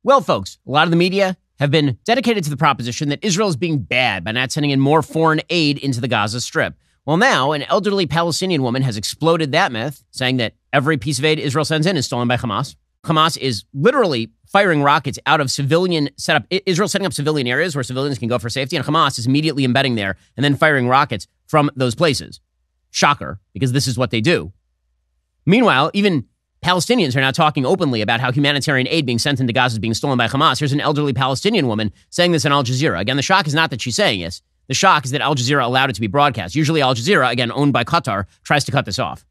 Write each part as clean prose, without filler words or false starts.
Well, folks, a lot of the media have been dedicated to the proposition that Israel is being bad by not sending in more foreign aid into the Gaza Strip. Well, now an elderly Palestinian woman has exploded that myth, saying that every piece of aid Israel sends in is stolen by Hamas. Hamas is literally firing rockets out of civilian setup. Israel setting up civilian areas where civilians can go for safety, and Hamas is immediately embedding there and then firing rockets from those places. Shocker, because this is what they do. Meanwhile, even Palestinians are now talking openly about how humanitarian aid being sent into Gaza is being stolen by Hamas. Here's an elderly Palestinian woman saying this on Al Jazeera. Again, the shock is not that she's saying this. The shock is that Al Jazeera allowed it to be broadcast. Usually Al Jazeera, again, owned by Qatar, tries to cut this off.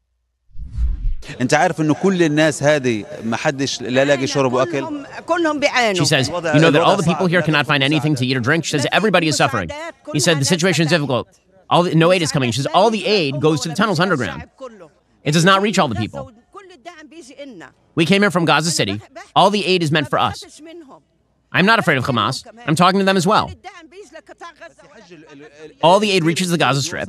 انت عارف انه كل الناس هذه ما حدش لا لاقي شرب واكل. She says, you know that all the people here cannot find anything to eat or drink. She says everybody is suffering. He said the situation is difficult. No aid is coming. She says all the aid goes to the tunnels underground. It does not reach all the people. We came here from Gaza City. All the aid is meant for us. I'm not afraid of Hamas. I'm talking to them as well. All the aid reaches the Gaza Strip.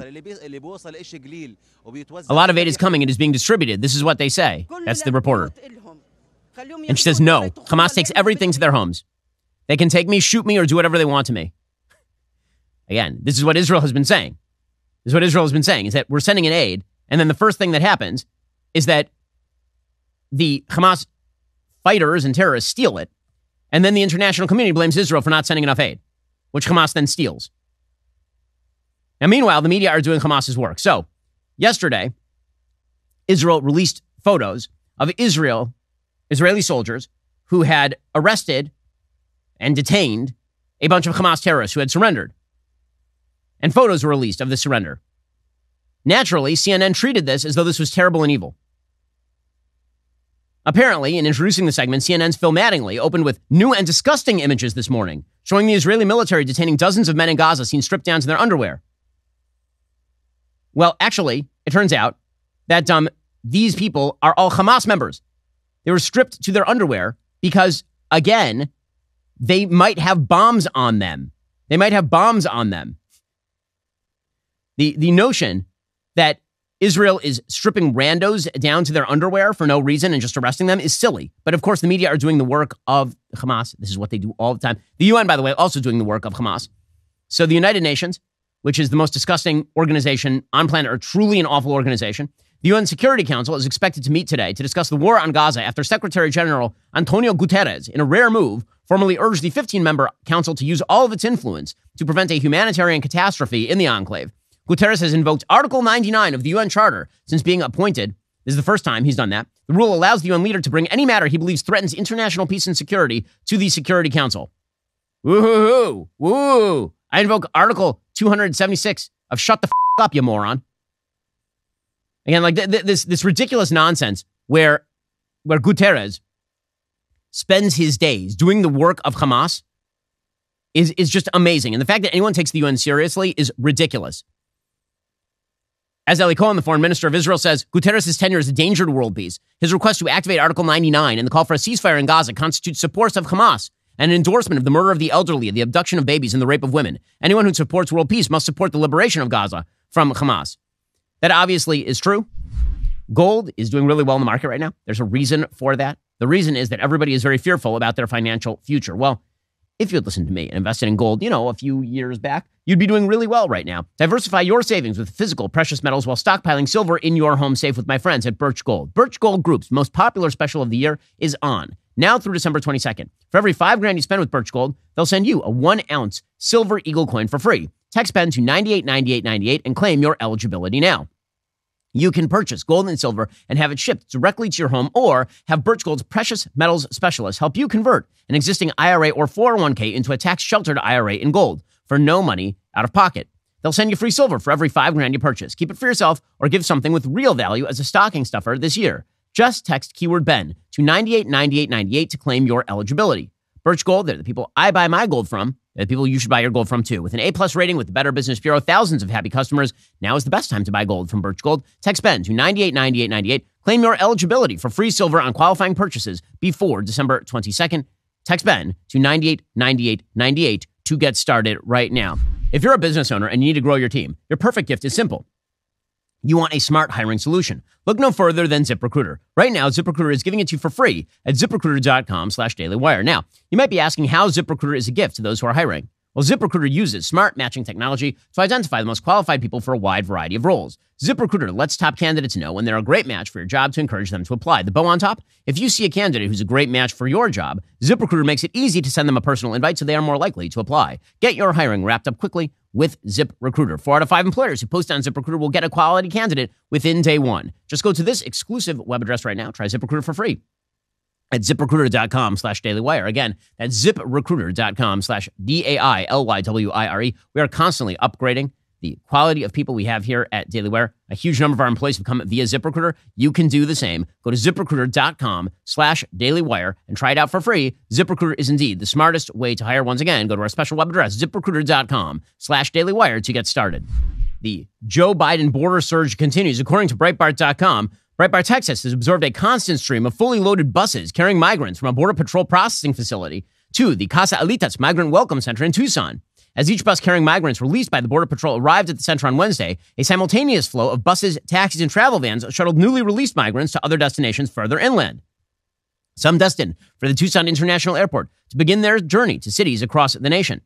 A lot of aid is coming and is being distributed. This is what they say. That's the reporter. And she says, no, Hamas takes everything to their homes. They can take me, shoot me, or do whatever they want to me. Again, this is what Israel has been saying. This is what Israel has been saying, is that we're sending in aid, and then the first thing that happens is that the Hamas fighters and terrorists steal it, and then the international community blames Israel for not sending enough aid, which Hamas then steals. Now, meanwhile, the media are doing Hamas's work. So, yesterday, Israel released photos of Israeli soldiers who had arrested and detained a bunch of Hamas terrorists who had surrendered. And photos were released of the surrender. Naturally, CNN treated this as though this was terrible and evil. Apparently, in introducing the segment, CNN's Phil Mattingly opened with new and disgusting images this morning, showing the Israeli military detaining dozens of men in Gaza seen stripped down to their underwear. Well, actually, it turns out that these people are all Hamas members. They were stripped to their underwear because, again, they might have bombs on them. They might have bombs on them. The notion that Israel is stripping randos down to their underwear for no reason and just arresting them is silly. But of course, the media are doing the work of Hamas. This is what they do all the time. The UN, by the way, also doing the work of Hamas. So the United Nations, which is the most disgusting organization on planet Earth, truly an awful organization, the UN Security Council is expected to meet today to discuss the war on Gaza after Secretary General Antonio Guterres, in a rare move, formally urged the 15-member council to use all of its influence to prevent a humanitarian catastrophe in the enclave. Guterres has invoked Article 99 of the UN Charter since being appointed. This is the first time he's done that. The rule allows the UN leader to bring any matter he believes threatens international peace and security to the Security Council. Woo-hoo-hoo. Woo. I invoke Article 276 of shut the up, you moron. Again, like this ridiculous nonsense where Guterres spends his days doing the work of Hamas is just amazing. And the fact that anyone takes the UN seriously is ridiculous. As Eli Cohen, the foreign minister of Israel, says, Guterres' tenure is a danger to world peace. His request to activate Article 99 and the call for a ceasefire in Gaza constitutes support of Hamas and an endorsement of the murder of the elderly, the abduction of babies, and the rape of women. Anyone who supports world peace must support the liberation of Gaza from Hamas. That obviously is true. Gold is doing really well in the market right now. There's a reason for that. The reason is that everybody is very fearful about their financial future. Well, if you had listened to me and invested in gold, a few years back, you'd be doing really well right now. Diversify your savings with physical precious metals while stockpiling silver in your home safe with my friends at Birch Gold. Birch Gold Group's most popular special of the year is on, now through December 22nd. For every $5,000 you spend with Birch Gold, they'll send you a 1-ounce silver eagle coin for free. Text PEN to 989898 and claim your eligibility now. You can purchase gold and silver and have it shipped directly to your home, or have Birch Gold's precious metals specialists help you convert an existing IRA or 401k into a tax-sheltered IRA in gold for no money out of pocket. They'll send you free silver for every $5,000 you purchase. Keep it for yourself or give something with real value as a stocking stuffer this year. Just text keyword BEN to 989898 to claim your eligibility. Birch Gold, they're the people I buy my gold from. They're the people you should buy your gold from too. With an A+ rating with the Better Business Bureau, thousands of happy customers. Now is the best time to buy gold from Birch Gold. Text BEN to 989898. Claim your eligibility for free silver on qualifying purchases before December 22nd. Text BEN to 989898 to get started right now. If you're a business owner and you need to grow your team, your perfect gift is simple. You want a smart hiring solution. Look no further than ZipRecruiter. Right now, ZipRecruiter is giving it to you for free at ZipRecruiter.com/dailywire. Now, you might be asking how ZipRecruiter is a gift to those who are hiring. Well, ZipRecruiter uses smart matching technology to identify the most qualified people for a wide variety of roles. ZipRecruiter lets top candidates know when they're a great match for your job to encourage them to apply. The bow on top, if you see a candidate who's a great match for your job, ZipRecruiter makes it easy to send them a personal invite so they are more likely to apply. Get your hiring wrapped up quickly with ZipRecruiter. 4 out of 5 employers who post on ZipRecruiter will get a quality candidate within day one. Just go to this exclusive web address right now. Try ZipRecruiter for free at ZipRecruiter.com/dailywire. Again, that's ZipRecruiter.com/DAILYWIRE. We are constantly upgrading the quality of people we have here at Daily Wire. A huge number of our employees have come via ZipRecruiter. You can do the same. Go to ZipRecruiter.com/dailywire and try it out for free. ZipRecruiter is indeed the smartest way to hire. Once again, go to our special web address, ZipRecruiter.com/dailywire to get started. The Joe Biden border surge continues. According to Breitbart.com, Breitbart, Texas has observed a constant stream of fully loaded buses carrying migrants from a Border Patrol processing facility to the Casa Alitas Migrant Welcome Center in Tucson. As each bus carrying migrants released by the Border Patrol arrived at the center on Wednesday, a simultaneous flow of buses, taxis, and travel vans shuttled newly released migrants to other destinations further inland. Some destined for the Tucson International Airport to begin their journey to cities across the nation.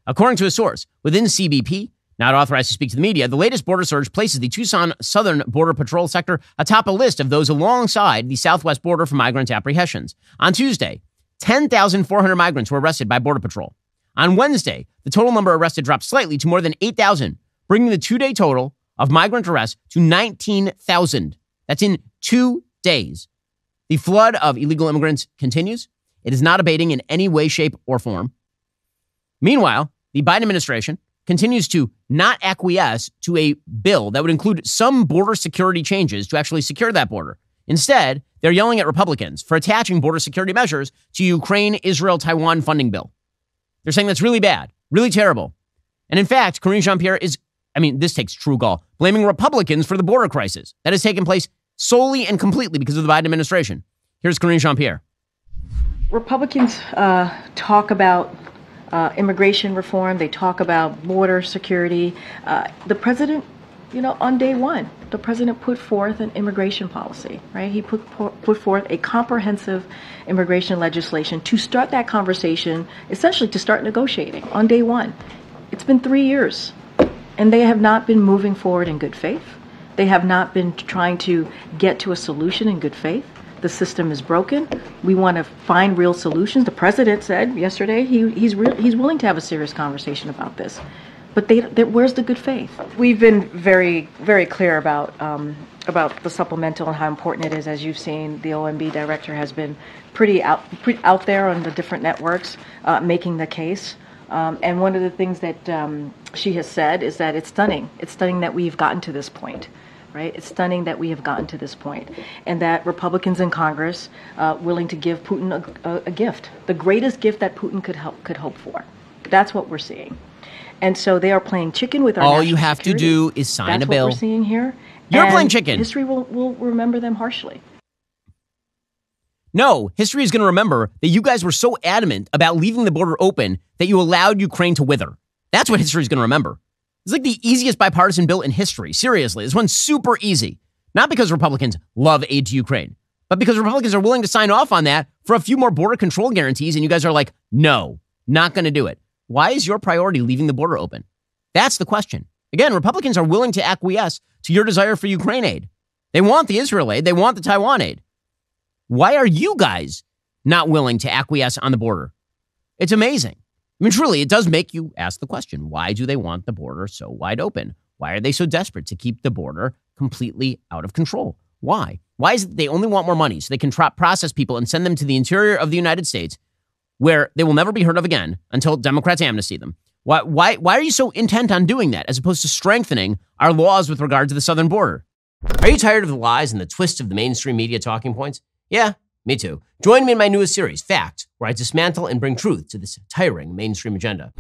According to a source within CBP, not authorized to speak to the media, the latest border surge places the Tucson Southern Border Patrol sector atop a list of those alongside the southwest border for migrant apprehensions. On Tuesday, 10,400 migrants were arrested by Border Patrol. On Wednesday, the total number arrested dropped slightly to more than 8,000, bringing the 2-day total of migrant arrests to 19,000. That's in 2 days. The flood of illegal immigrants continues. It is not abating in any way, shape, or form. Meanwhile, the Biden administration continues to not acquiesce to a bill that would include some border security changes to actually secure that border. Instead, they're yelling at Republicans for attaching border security measures to Ukraine-Israel-Taiwan funding bill. They're saying that's really bad, really terrible. And in fact, Karine Jean-Pierre this takes true gall, blaming Republicans for the border crisis that has taken place solely and completely because of the Biden administration. Here's Karine Jean-Pierre. Republicans talk about immigration reform. They talk about border security. The president, on day one, the president put forth an immigration policy, right? He put forth a comprehensive immigration legislation to start that conversation, essentially to start negotiating on day one. It's been 3 years, and they have not been moving forward in good faith. They have not been trying to get to a solution in good faith. The system is broken. We want to find real solutions. The president said yesterday he's willing to have a serious conversation about this. But where's the good faith? We've been very, very clear about the supplemental and how important it is. As you've seen, the OMB director has been pretty out there on the different networks making the case. And one of the things that she has said is that it's stunning. It's stunning that we've gotten to this point. Right? It's stunning that we have gotten to this point, and that Republicans in Congress willing to give Putin a gift, the greatest gift that Putin could hope for. That's what we're seeing. And so they are playing chicken with our All national you have security. to do is sign That's a bill. That's what we're seeing here. You're and playing chicken. History will remember them harshly. No, history is going to remember that you guys were so adamant about leaving the border open that you allowed Ukraine to wither. That's what history is going to remember. It's like the easiest bipartisan bill in history. Seriously, this one's super easy. Not because Republicans love aid to Ukraine, but because Republicans are willing to sign off on that for a few more border control guarantees, and you guys are like, no, not going to do it. Why is your priority leaving the border open? That's the question. Again, Republicans are willing to acquiesce to your desire for Ukraine aid. They want the Israel aid. They want the Taiwan aid. Why are you guys not willing to acquiesce on the border? It's amazing. I mean, truly, it does make you ask the question, why do they want the border so wide open? Why are they so desperate to keep the border completely out of control? Why? Why is it they only want more money so they can process people and send them to the interior of the United States where they will never be heard of again until Democrats amnesty them? Why are you so intent on doing that as opposed to strengthening our laws with regard to the southern border? Are you tired of the lies and the twists of the mainstream media talking points? Yeah, me too. Join me in my newest series, Fact, where I dismantle and bring truth to this tiring mainstream agenda.